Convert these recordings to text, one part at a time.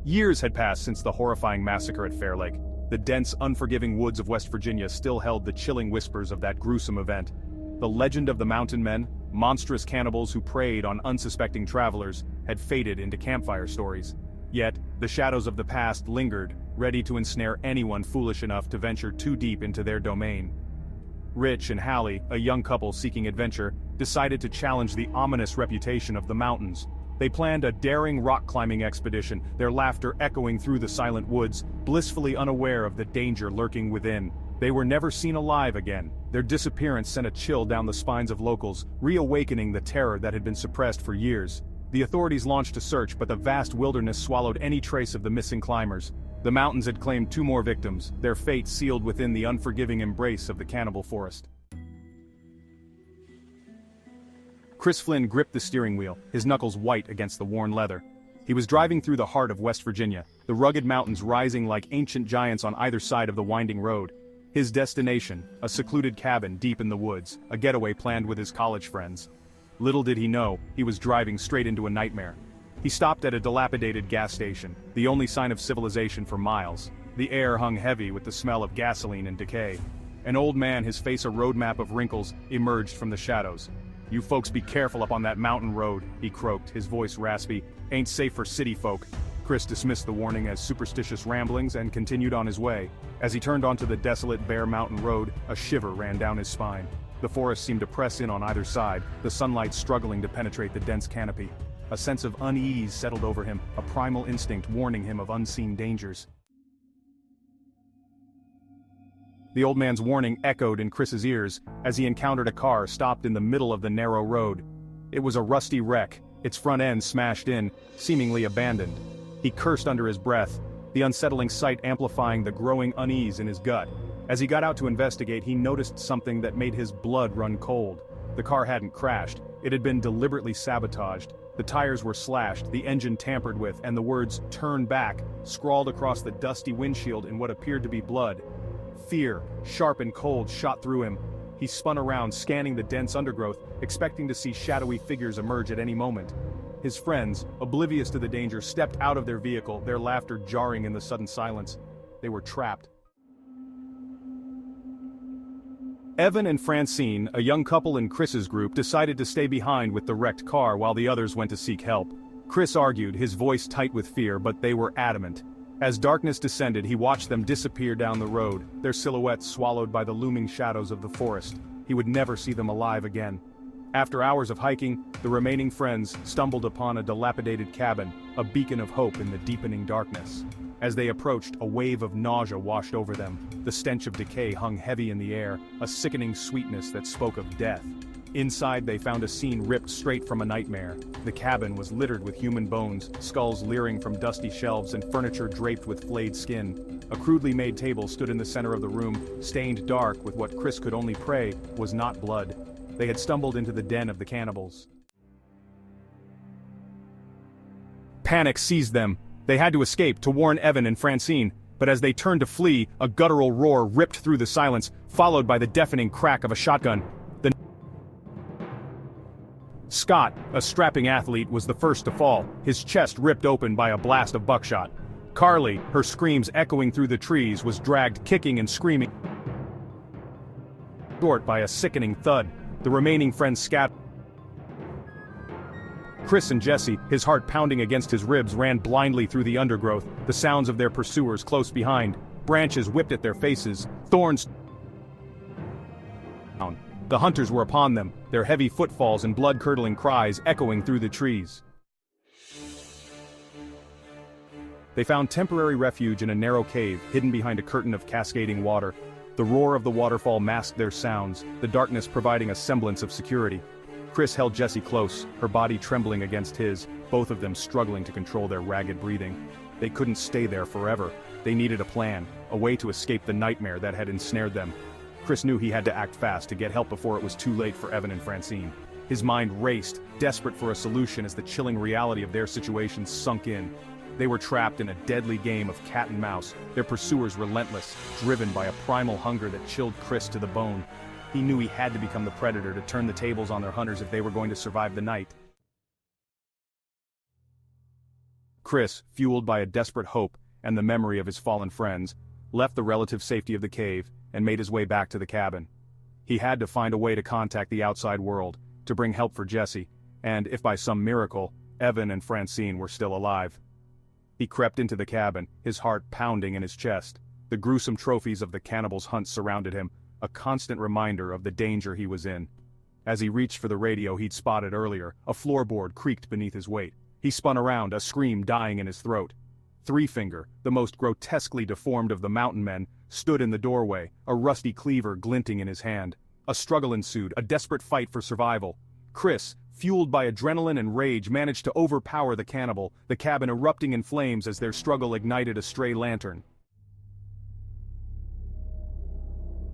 Years had passed since the horrifying massacre at Fairlake. The dense, unforgiving woods of West Virginia still held the chilling whispers of that gruesome event. The legend of the mountain men, monstrous cannibals who preyed on unsuspecting travelers, had faded into campfire stories. Yet, the shadows of the past lingered, ready to ensnare anyone foolish enough to venture too deep into their domain. Rich and Halley, a young couple seeking adventure, decided to challenge the ominous reputation of the mountains. They planned a daring rock-climbing expedition, their laughter echoing through the silent woods, blissfully unaware of the danger lurking within. They were never seen alive again. Their disappearance sent a chill down the spines of locals, reawakening the terror that had been suppressed for years. The authorities launched a search, but the vast wilderness swallowed any trace of the missing climbers. The mountains had claimed 2 more victims, their fate sealed within the unforgiving embrace of the cannibal forest. Chris Flynn gripped the steering wheel, his knuckles white against the worn leather. He was driving through the heart of West Virginia, the rugged mountains rising like ancient giants on either side of the winding road. His destination, a secluded cabin deep in the woods, a getaway planned with his college friends. Little did he know, he was driving straight into a nightmare. He stopped at a dilapidated gas station, the only sign of civilization for miles. The air hung heavy with the smell of gasoline and decay. An old man, his face a roadmap of wrinkles, emerged from the shadows. "You folks be careful up on that mountain road," he croaked, his voice raspy. "Ain't safe for city folk." Chris dismissed the warning as superstitious ramblings and continued on his way. As he turned onto the desolate, bare mountain road, a shiver ran down his spine. The forest seemed to press in on either side, the sunlight struggling to penetrate the dense canopy. A sense of unease settled over him, a primal instinct warning him of unseen dangers. The old man's warning echoed in Chris's ears as he encountered a car stopped in the middle of the narrow road. It was a rusty wreck, its front end smashed in, seemingly abandoned. He cursed under his breath, the unsettling sight amplifying the growing unease in his gut. As he got out to investigate, he noticed something that made his blood run cold. The car hadn't crashed, it had been deliberately sabotaged. The tires were slashed, the engine tampered with, and the words "turn back" scrawled across the dusty windshield in what appeared to be blood. Fear, sharp and cold, shot through him. He spun around, scanning the dense undergrowth, expecting to see shadowy figures emerge at any moment. His friends, oblivious to the danger, stepped out of their vehicle, their laughter jarring in the sudden silence. They were trapped. Evan and Francine, a young couple in Chris's group, decided to stay behind with the wrecked car while the others went to seek help. Chris argued, his voice tight with fear, but they were adamant. As darkness descended, he watched them disappear down the road, their silhouettes swallowed by the looming shadows of the forest. He would never see them alive again. After hours of hiking, the remaining friends stumbled upon a dilapidated cabin, a beacon of hope in the deepening darkness. As they approached, a wave of nausea washed over them. The stench of decay hung heavy in the air, a sickening sweetness that spoke of death. Inside, they found a scene ripped straight from a nightmare. The cabin was littered with human bones, skulls leering from dusty shelves and furniture draped with flayed skin. A crudely made table stood in the center of the room, stained dark with what Chris could only pray was not blood. They had stumbled into the den of the cannibals. Panic seized them. They had to escape to warn Evan and Francine, but as they turned to flee, a guttural roar ripped through the silence, followed by the deafening crack of a shotgun. Scott, a strapping athlete, was the first to fall, his chest ripped open by a blast of buckshot. Carly, her screams echoing through the trees, was dragged kicking and screaming, short by a sickening thud. The remaining friends scattered. Chris and Jesse, his heart pounding against his ribs, ran blindly through the undergrowth, the sounds of their pursuers close behind. Branches whipped at their faces, thorns. The hunters were upon them, their heavy footfalls and blood-curdling cries echoing through the trees. They found temporary refuge in a narrow cave, hidden behind a curtain of cascading water. The roar of the waterfall masked their sounds, the darkness providing a semblance of security. Chris held Jesse close, her body trembling against his, both of them struggling to control their ragged breathing. They couldn't stay there forever. They needed a plan, a way to escape the nightmare that had ensnared them. Chris knew he had to act fast to get help before it was too late for Evan and Francine. His mind raced, desperate for a solution as the chilling reality of their situation sunk in. They were trapped in a deadly game of cat and mouse, their pursuers relentless, driven by a primal hunger that chilled Chris to the bone. He knew he had to become the predator to turn the tables on their hunters if they were going to survive the night. Chris, fueled by a desperate hope and the memory of his fallen friends, left the relative safety of the cave and made his way back to the cabin. He had to find a way to contact the outside world, to bring help for Jesse, and if by some miracle, Evan and Francine were still alive. He crept into the cabin, his heart pounding in his chest. The gruesome trophies of the cannibal's hunt surrounded him, a constant reminder of the danger he was in. As he reached for the radio he'd spotted earlier, a floorboard creaked beneath his weight. He spun around, a scream dying in his throat. Three Finger, the most grotesquely deformed of the mountain men, stood in the doorway, a rusty cleaver glinting in his hand. A struggle ensued, a desperate fight for survival. Chris, fueled by adrenaline and rage, managed to overpower the cannibal, the cabin erupting in flames as their struggle ignited a stray lantern.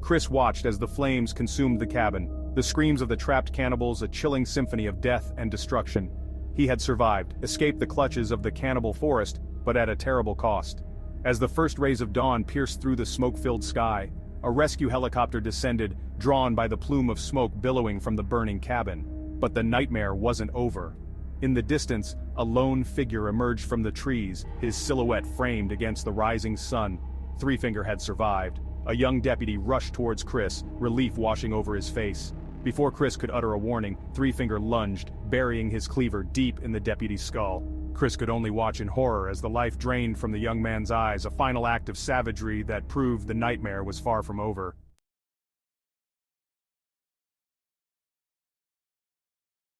Chris watched as the flames consumed the cabin, the screams of the trapped cannibals a chilling symphony of death and destruction. He had survived, escaped the clutches of the cannibal forest, but at a terrible cost. As the first rays of dawn pierced through the smoke-filled sky, a rescue helicopter descended, drawn by the plume of smoke billowing from the burning cabin. But the nightmare wasn't over. In the distance, a lone figure emerged from the trees, his silhouette framed against the rising sun. Three Finger had survived. A young deputy rushed towards Chris, relief washing over his face. Before Chris could utter a warning, Three Finger lunged, burying his cleaver deep in the deputy's skull. Chris could only watch in horror as the life drained from the young man's eyes, a final act of savagery that proved the nightmare was far from over.